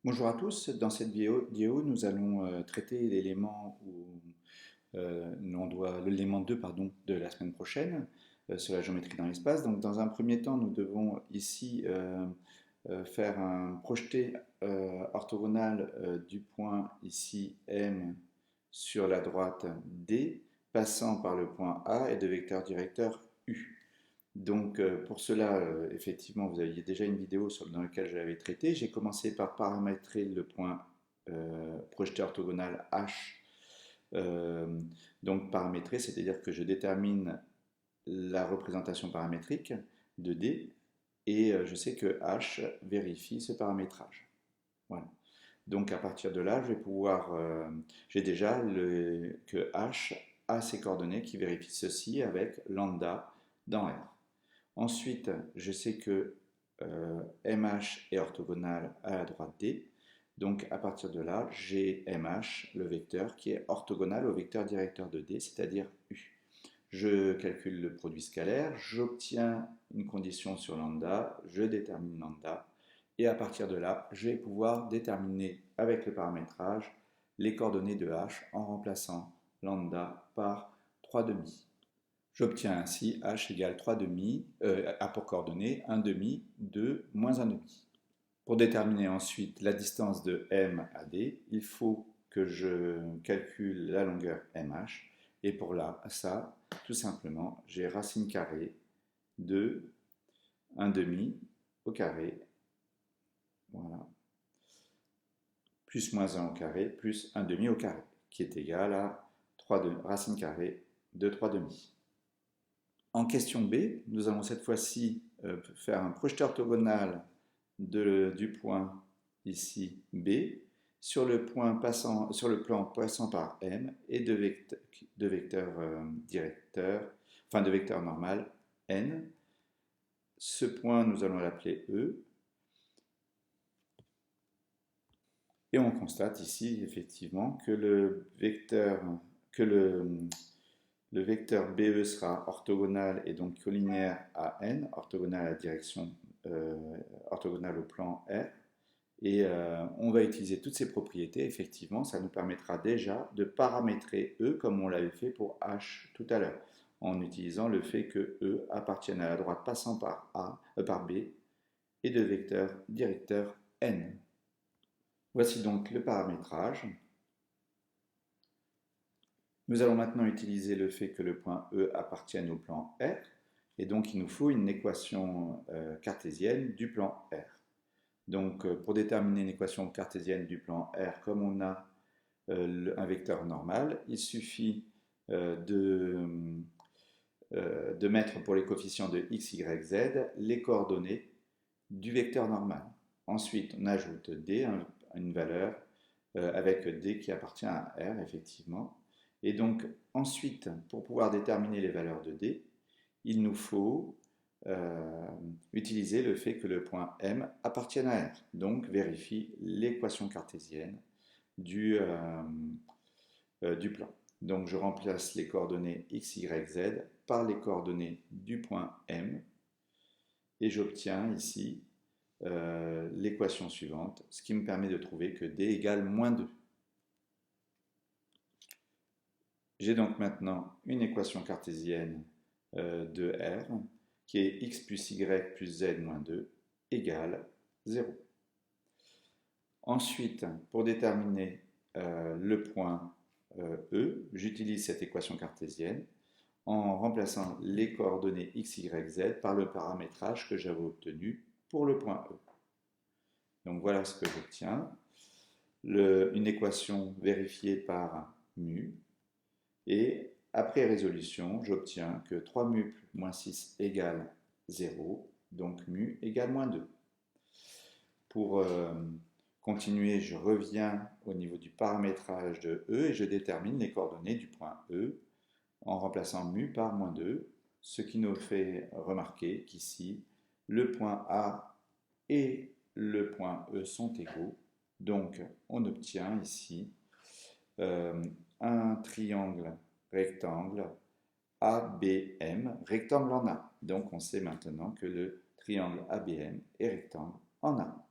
Bonjour à tous, dans cette vidéo nous allons traiter l'élément l'élément 2 pardon, de la semaine prochaine sur la géométrie dans l'espace. Donc dans un premier temps, nous devons ici faire un projeté orthogonal du point ici M sur la droite D, passant par le point A et de vecteur directeur U. Donc pour cela, effectivement, vous aviez déjà une vidéo dans laquelle je l'avais traité. J'ai commencé par paramétrer le point projeté orthogonal H. Euh, donc paramétrer, c'est-à-dire que je détermine la représentation paramétrique de D et je sais que H vérifie ce paramétrage. Voilà. Donc à partir de là, je vais pouvoir, j'ai déjà que H a ses coordonnées qui vérifient ceci avec lambda dans R. Ensuite, je sais que MH est orthogonal à la droite D. Donc à partir de là, j'ai MH, le vecteur, qui est orthogonal au vecteur directeur de D, c'est-à-dire U. Je calcule le produit scalaire, j'obtiens une condition sur lambda, je détermine lambda, et à partir de là, je vais pouvoir déterminer avec le paramétrage les coordonnées de H en remplaçant lambda par 3 demi. J'obtiens ainsi h égale 3 demi, a pour coordonnées 1 demi, 2, moins 1 demi. Pour déterminer ensuite la distance de M à D, il faut que je calcule la longueur MH. Et pour ça, tout simplement, j'ai racine carrée de 1 demi au carré, voilà, plus moins 1 au carré, plus 1 demi au carré, qui est égal à racine carrée de 3 demi. En question B, nous allons cette fois-ci faire un projeté orthogonal du point ici B sur le plan passant par M et de vecteur directeur, enfin de vecteur normal N. Ce point, nous allons l'appeler E. Et on constate ici effectivement que le vecteur BE sera orthogonal et donc collinéaire à N, orthogonal à la direction, orthogonal au plan R. Et on va utiliser toutes ces propriétés, effectivement, ça nous permettra déjà de paramétrer E comme on l'avait fait pour H tout à l'heure, en utilisant le fait que E appartienne à la droite passant par B et de vecteur directeur N. Voici donc le paramétrage. Nous allons maintenant utiliser le fait que le point E appartienne au plan R, et donc il nous faut une équation cartésienne du plan R. Donc pour déterminer une équation cartésienne du plan R, comme on a un vecteur normal, il suffit de mettre pour les coefficients de x, y, z les coordonnées du vecteur normal. Ensuite, on ajoute d, une valeur avec d qui appartient à R, effectivement. Et donc, ensuite, pour pouvoir déterminer les valeurs de D, il nous faut utiliser le fait que le point M appartienne à R. Donc, vérifie l'équation cartésienne du plan. Donc, je remplace les coordonnées x, y, z par les coordonnées du point M et j'obtiens ici l'équation suivante, ce qui me permet de trouver que D égale moins 2. J'ai donc maintenant une équation cartésienne de R qui est x plus y plus z moins 2 égale 0. Ensuite, pour déterminer le point E, j'utilise cette équation cartésienne en remplaçant les coordonnées x, y, z par le paramétrage que j'avais obtenu pour le point E. Donc voilà ce que j'obtiens. Une équation vérifiée par mu. Et après résolution, j'obtiens que 3 mu moins 6 égale 0, donc mu égale moins 2. Pour continuer, je reviens au niveau du paramétrage de E et je détermine les coordonnées du point E en remplaçant mu par moins 2, ce qui nous fait remarquer qu'ici, le point A et le point E sont égaux. Donc, on obtient ici un triangle rectangle ABM, rectangle en A. Donc, on sait maintenant que le triangle ABM est rectangle en A.